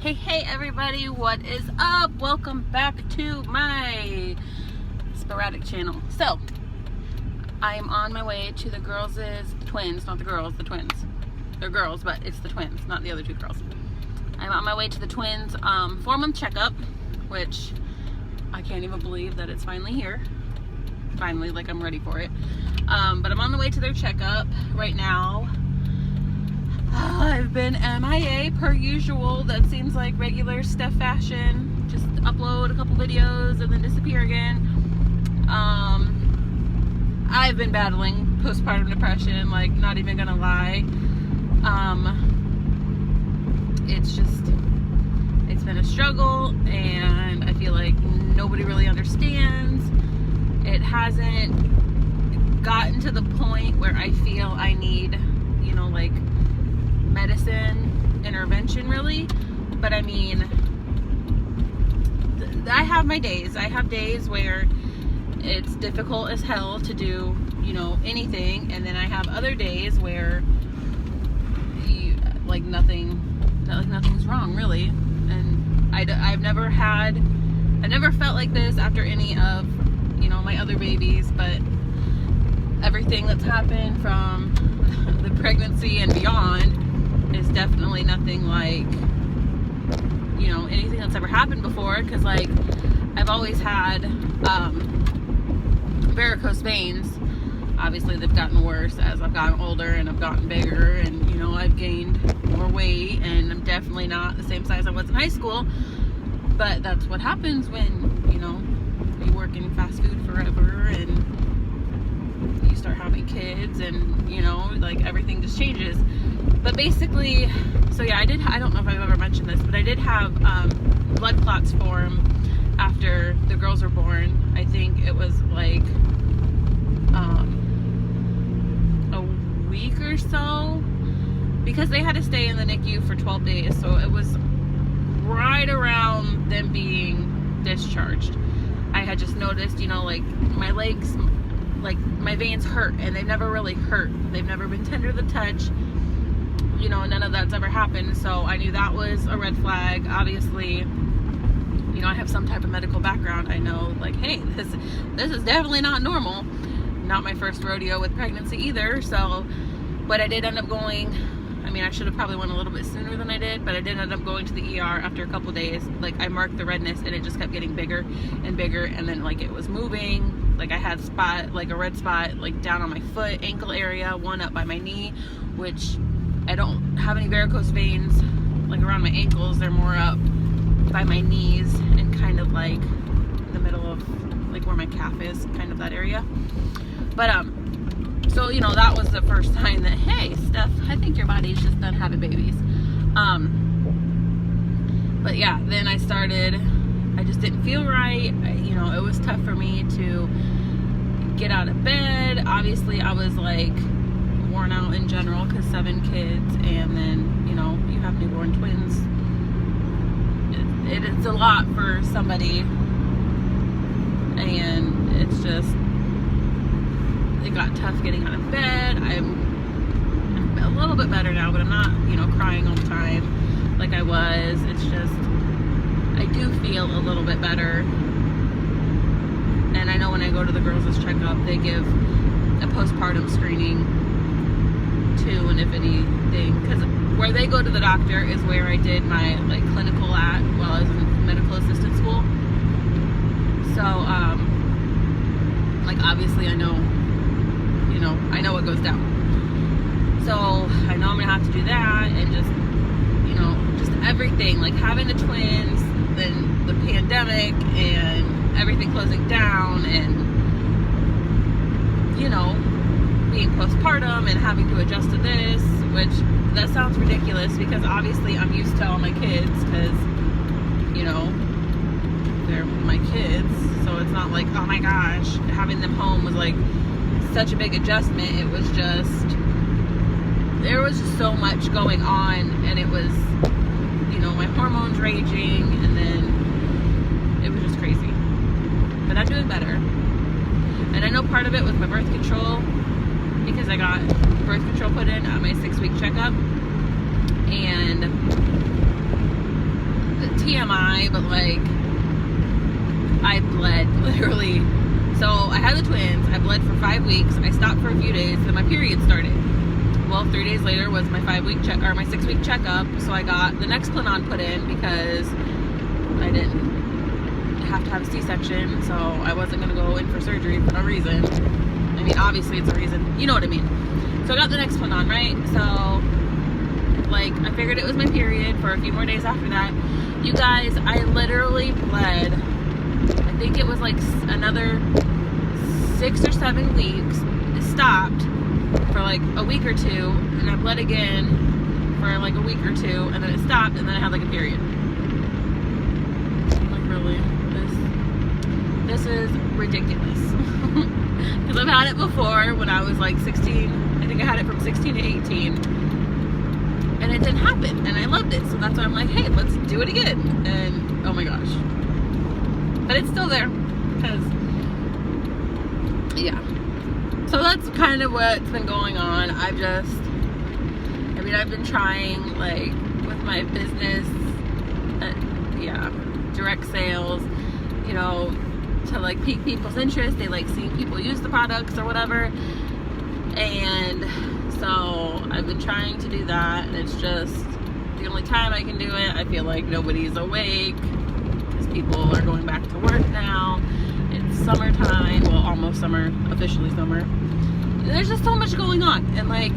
Hey everybody, what is up? Welcome back to my sporadic channel. So, I am on my way to the twins, not the girls, the twins. They're girls, but it's the twins, not the other two girls. I'm on my way to the twins 4-month checkup, which I can't even believe that it's finally here. Finally, like I'm ready for it. But I'm on the way to their checkup right now. I've been MIA per usual. That seems like regular Steph fashion. Just upload a couple videos and then disappear again. I've been battling postpartum depression, like not even gonna lie. It's been a struggle, and I feel like nobody really understands. It hasn't gotten to the point where I feel I need, like medicine intervention really, but I mean, I have my days. I have days where it's difficult as hell to do, anything, and then I have other days where nothing's wrong really. And I've never felt like this after any of, my other babies, but everything that's happened from the pregnancy and beyond is definitely nothing like, anything that's ever happened before, because like I've always had varicose veins. Obviously they've gotten worse as I've gotten older and I've gotten bigger, and I've gained more weight, and I'm definitely not the same size I was in high school, but that's what happens when you work in fast food forever and you start having kids, and like everything just changes. But basically, so yeah, I don't know if I've ever mentioned this, but I did have blood clots form after the girls were born. I think it was like a week or so, because they had to stay in the NICU for 12 days. So it was right around them being discharged. I had just noticed, like my legs, like my veins hurt, and they've never really hurt. They've never been tender to the touch. None of that's ever happened. So I knew that was a red flag. Obviously, I have some type of medical background. I know, like, hey, this is definitely not normal. Not my first rodeo with pregnancy either. So, but I did end up going. I should have probably went a little bit sooner than I did, but I did end up going to the ER after a couple days. Like, I marked the redness, and it just kept getting bigger and bigger, and then like it was moving. Like I had a red spot like down on my foot, ankle area, one up by my knee, which I don't have any varicose veins like around my ankles. They're more up by my knees and kind of like the middle of like where my calf is, kind of that area. But so that was the first time that, hey Steph, I think your body's just done having babies. But yeah, then I just didn't feel right. It was tough for me to get out of bed. Obviously I was like worn out in general, because 7 kids, and then you have newborn twins. It's a lot for somebody, and it's just, it got tough getting out of bed. I'm a little bit better now, but I'm not crying all the time like I was. It's just, I do feel a little bit better. And I know when I go to the girls' checkup, they give a postpartum screening too, and if anything, because where they go to the doctor is where I did my like clinical at while I was in medical assistant school. So like obviously I know what goes down. So I know I'm gonna have to do that, and just just everything, like having the twins, then the pandemic and everything closing down, and being postpartum and having to adjust to this, which that sounds ridiculous, because obviously I'm used to all my kids, because they're my kids. So it's not like, oh my gosh, having them home was like such a big adjustment. It was just, there was just so much going on, and it was my hormones raging, and then it was just crazy. But I'm doing better, and I know part of it was my birth control, because I got birth control put in at my 6-week checkup, and TMI, but like I bled literally. So I had the twins, I bled for 5 weeks, I stopped for a few days, then my period started. Well, 3 days later was my 5-week check, or my 6-week checkup, so I got the Nexplanon put in because I didn't have to have a C-section, so I wasn't gonna go in for surgery for no reason. I mean, obviously it's a reason, you know what I mean. So I got the Nexplanon, right? So, like, I figured it was my period for a few more days after that. You guys, I literally bled, I think it was like another 6 or 7 weeks. It stopped for like a week or two, and I bled again for like a week or two, and then it stopped, and then I had like a period. Like, really, this is ridiculous. Because I've had it before when I was like 16. I think I had it from 16 to 18, and it didn't happen, and I loved it. So that's why I'm like, hey, let's do it again. And oh my gosh, but it's still there, because yeah. So that's kind of what's been going on. I've been trying, like, with my business, direct sales, you know, to like pique people's interest. They like seeing people use the products or whatever. And so I've been trying to do that, and it's just the only time I can do it. I feel like nobody's awake because people are going back to work now. It's summertime, well, almost summer, officially summer. There's just so much going on, and like,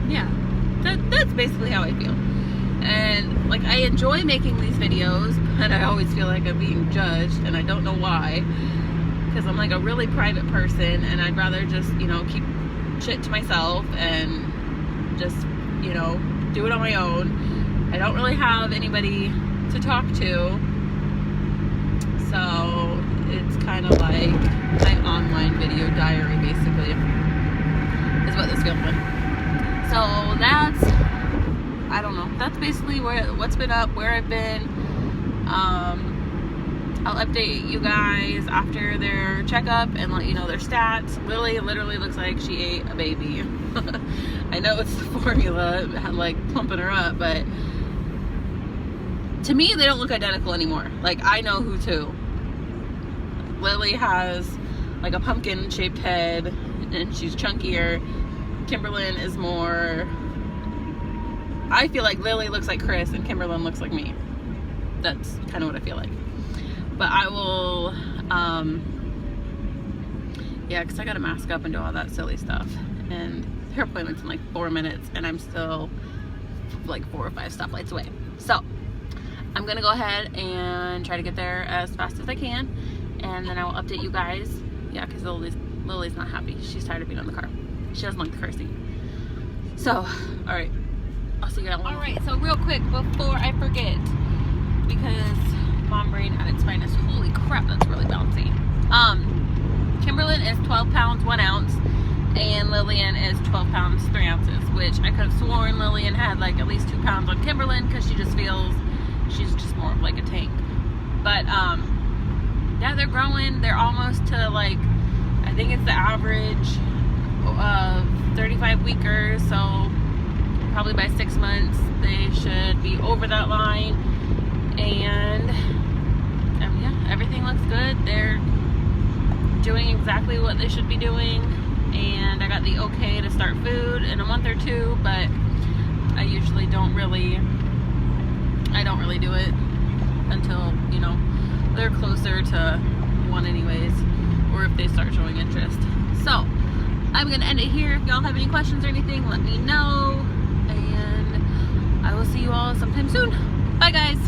yeah, that's basically how I feel. And like, I enjoy making these videos, but I always feel like I'm being judged, and I don't know why, because I'm like a really private person, and I'd rather just, you know, keep shit to myself and just, you know, do it on my own. I don't really have anybody to talk to, so it's kind of like my online video diary, basically, is what this feels like. So that's, I don't know, that's basically what's been up, where I've been. I'll update you guys after their checkup and let you know their stats. Lily literally looks like she ate a baby. I know it's the formula, like, pumping her up, but to me, they don't look identical anymore. Like, I know who's who. Lily has like a pumpkin-shaped head, and she's chunkier. Kimberlyn is more, I feel like Lily looks like Chris, and Kimberlyn looks like me. That's kind of what I feel like. But I will, yeah, because I got to mask up and do all that silly stuff. And her appointment's in like 4 minutes, and I'm still like 4 or 5 stoplights away. So I'm going to go ahead and try to get there as fast as I can. And then I will update you guys. Yeah, because Lily's not happy. She's tired of being in the car. She doesn't like the car seat. So, alright. I'll see you guys. Alright, so real quick before I forget, because mom brain at its finest. Holy crap, that's really bouncy. Kimberlyn is 12 pounds 1 ounce, and Lillian is 12 pounds 3 ounces, which I could have sworn Lillian had like at least 2 pounds on Kimberlyn, because she just feels she's just more of like a tank. But yeah, they're growing. They're almost to, like, I think it's the average of 35 weekers, so probably by 6 months they should be over that line. And yeah, everything looks good. They're doing exactly what they should be doing, and I got the okay to start food in a month or 2, but I usually don't really do it until, you know, they're closer to 1 anyways, or if they start showing interest. So I'm gonna end it here. If y'all have any questions or anything, let me know, and I will see you all sometime soon. Bye guys.